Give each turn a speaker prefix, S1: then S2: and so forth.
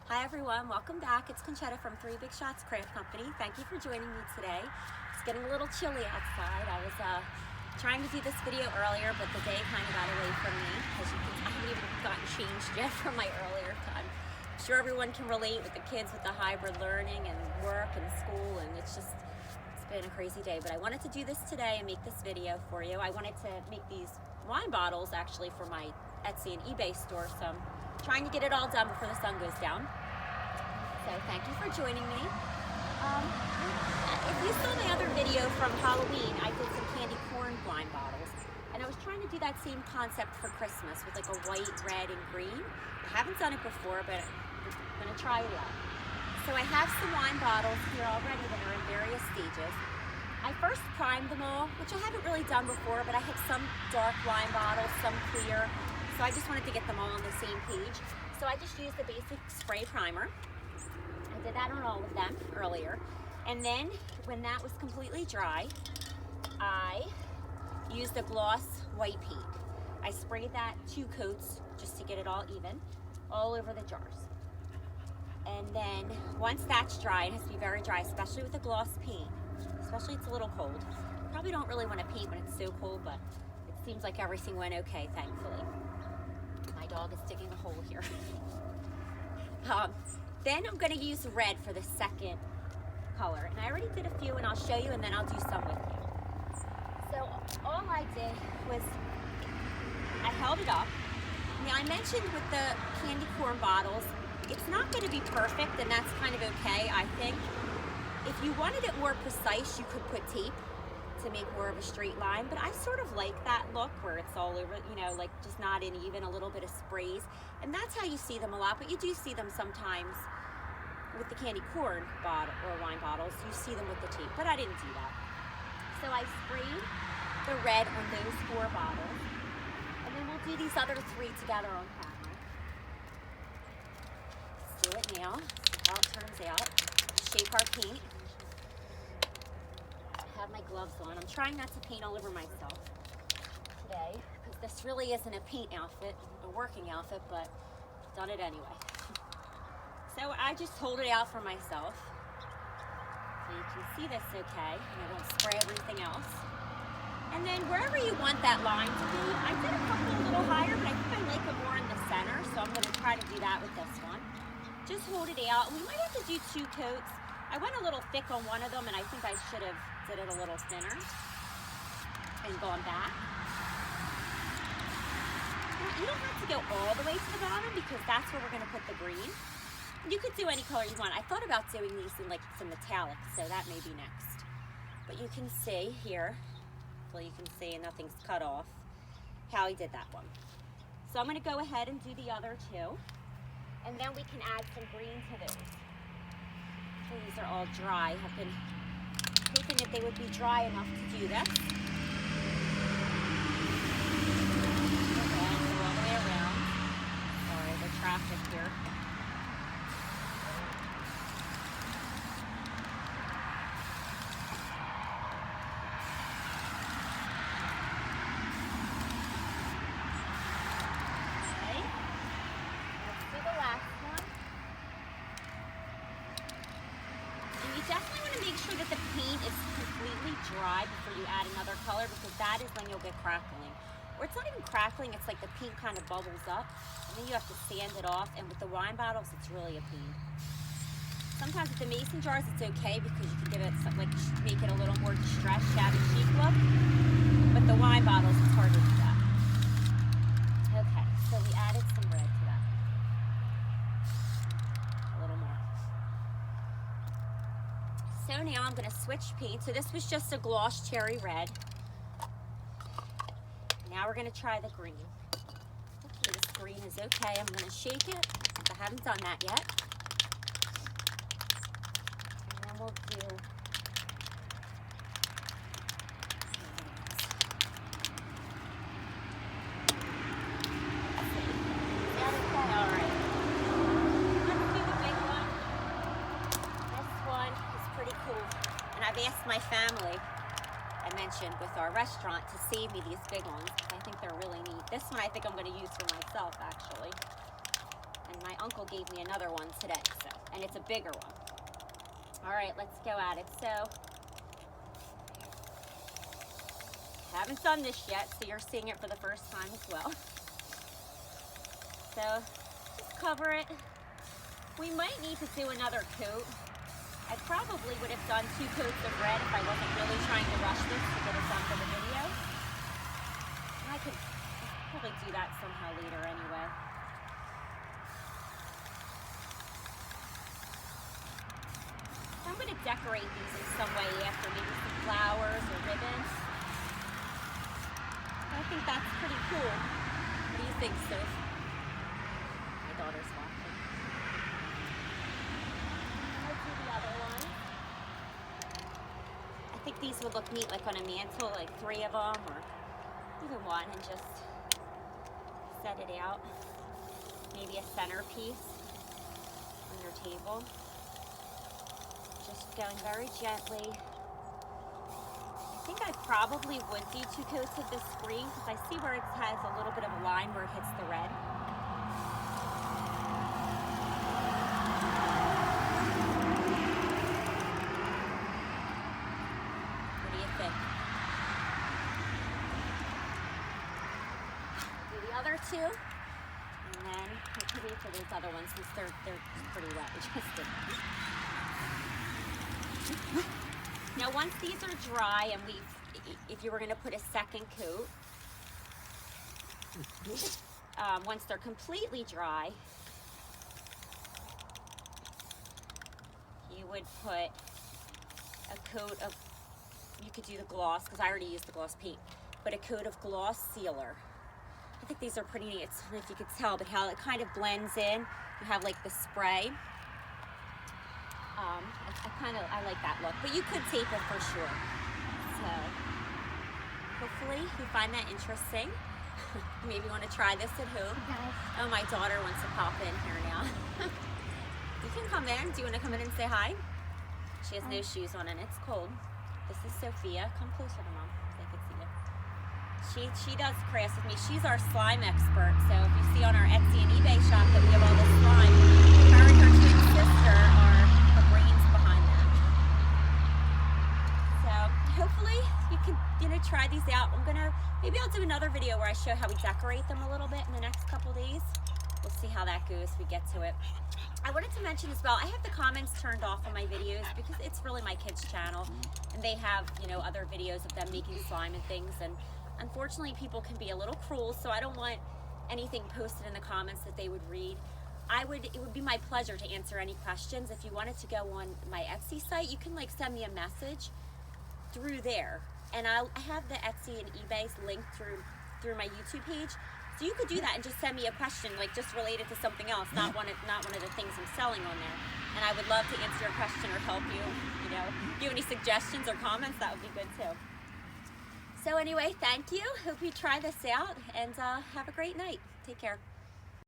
S1: Hi everyone, welcome back. It's Conchetta from Three Big Shots Craft Company. Thank you for joining me today. It's getting a little chilly outside. I was trying to do this video earlier, but the day kind of got away from me. As you can, I haven't even gotten changed yet from my earlier time. I'm sure everyone can relate with the kids with the hybrid learning and work and school, and it's been a crazy day. But I wanted to do this today and make this video for you. I wanted to make these wine bottles actually for my Etsy and eBay store, so I'm trying to get it all done before the sun goes down. So thank you for joining me. If you saw my other video from Halloween, I did some candy corn wine bottles. And I was trying to do that same concept for Christmas with like a white, red, and green. I haven't done it before, but I'm gonna try it out. So I have some wine bottles here already that are in various stages. I first primed them all, which I haven't really done before, but I have some dark wine bottles, some clear. So I just wanted to get them all on the same page. So I just used the basic spray primer. I did that on all of them earlier. And then when that was completely dry, I used a gloss white paint. I sprayed that 2 coats just to get it all even, all over the jars. And then once that's dry, it has to be very dry, especially with the gloss paint, especially it's a little cold. Probably don't really want to paint when it's so cold, but it seems like everything went okay, thankfully. My dog is digging a hole here. Then I'm going to use red for the second color. And I already did a few, and I'll show you, and then I'll do some with you. So all I did was I held it up. Now I mentioned with the candy corn bottles, it's not going to be perfect, and that's kind of okay, I think. If you wanted it more precise, you could put tape to make more of a straight line, but I sort of like that look where it's all over, you know, like just not uneven, a little bit of sprays, and that's how you see them a lot. But you do see them sometimes with the candy corn bottle or wine bottles. You see them with the tape, but I didn't do that. So I sprayed the red on those 4 bottles, and then we'll do these other 3 together on camera. Let's do it now. See how it turns out. Shape our paint. Have my gloves on. I'm trying not to paint all over myself today because this really isn't a paint outfit, a working outfit, but I've done it anyway. So I just hold it out for myself so you can see this okay, and I don't spray everything else. And then wherever you want that line to be, I did a couple a little higher, but I think I like it more in the center, so I'm going to try to do that with this one. Just hold it out. We might have to do 2 coats. I went a little thick on one of them, and I think I should have did it a little thinner and gone back. Now, you don't have to go all the way to the bottom because that's where we're going to put the green. You could do any color you want. I thought about doing these in like some metallic, so that may be next. But you can see here, well, you can see, and nothing's cut off, how he did that one. So I'm going to go ahead and do the other 2, and then we can add some green to those. These are all dry. I've been hoping that they would be dry enough to do this. Go all the way around. Sorry, the traffic here. Okay. Let's do the last one. And you definitely want to make sure that the paint is completely dry before you add another color, because that is when you'll get crackling. Or it's not even crackling, it's like the paint kind of bubbles up, and then you have to sand it off, and with the wine bottles, it's really a pain. Sometimes with the mason jars, it's okay because you can give it some, like, make it a little more distressed, shabby chic look, but the wine bottles, it's hard to do that. Okay, so we added some red to that. A little more. So now I'm going to switch paint. So this was just a gloss cherry red. Now we're going to try the green. Okay, this green is okay. I'm going to shake it. I haven't done that yet. And then we'll do I've asked my family, I mentioned with our restaurant, to save me these big ones. I think they're really neat. This one I think I'm going to use for myself, actually. And And my uncle gave me another one today, so, and it's a bigger one. All right, let's go at it. So, haven't done this yet, so you're seeing it for the first time as well. So, just cover it. We might need to do another coat. I probably would have done 2 coats of red if I wasn't really trying to rush this to get it done for the video. And I could probably do that somehow later anyway. I'm going to decorate these in some way after, maybe some flowers or ribbons. I think that's pretty cool. What do you think, Soph? My daughter's watching. Let's do the other one. I think these would look neat like on a mantle, like 3 of them or even one, and just set it out. Maybe a centerpiece on your table. Just going very gently. I think I probably would do 2 coats of this green because I see where it has a little bit of a line where it hits the red. What do you think? Do the other 2, and then I could wait for those other ones since they're pretty wet. Now once these are dry, and if you were going to put a second coat, once they're completely dry, you would put a coat of, you could do the gloss, because I already used the gloss paint, but a coat of gloss sealer. I think these are pretty neat. I don't know if you could tell, but how it kind of blends in. You have like the spray. I like that look, but you could tape it for sure. So hopefully you find that interesting. Maybe you want to try this at home. Oh, my daughter wants to pop in here now. You can come in. Do you want to come in and say hi? She has no shoes on and it's cold. This is Sophia. Come closer to Mom so they can see you. She does crafts with me. She's our slime expert. So if you see on our Etsy and eBay shop that we have all this slime, her and her twin sister are the brains behind that. So hopefully you can, try these out. Maybe I'll do another video where I show how we decorate them a little bit in the next couple days. We'll see how that goes if we get to it. I wanted to mention as well, I have the comments turned off on my videos because it's really my kids' channel, and they have, other videos of them making slime and things, and unfortunately people can be a little cruel, so I don't want anything posted in the comments that they would read. It would be my pleasure to answer any questions. If you wanted to go on my Etsy site, you can send me a message through there, and I have the Etsy and eBay linked through my YouTube page. So you could do that and just send me a question, just related to something else, not one of the things I'm selling on there. And I would love to answer your question or help you. If you have any suggestions or comments, that would be good too. So anyway, thank you. Hope you try this out, and have a great night. Take care.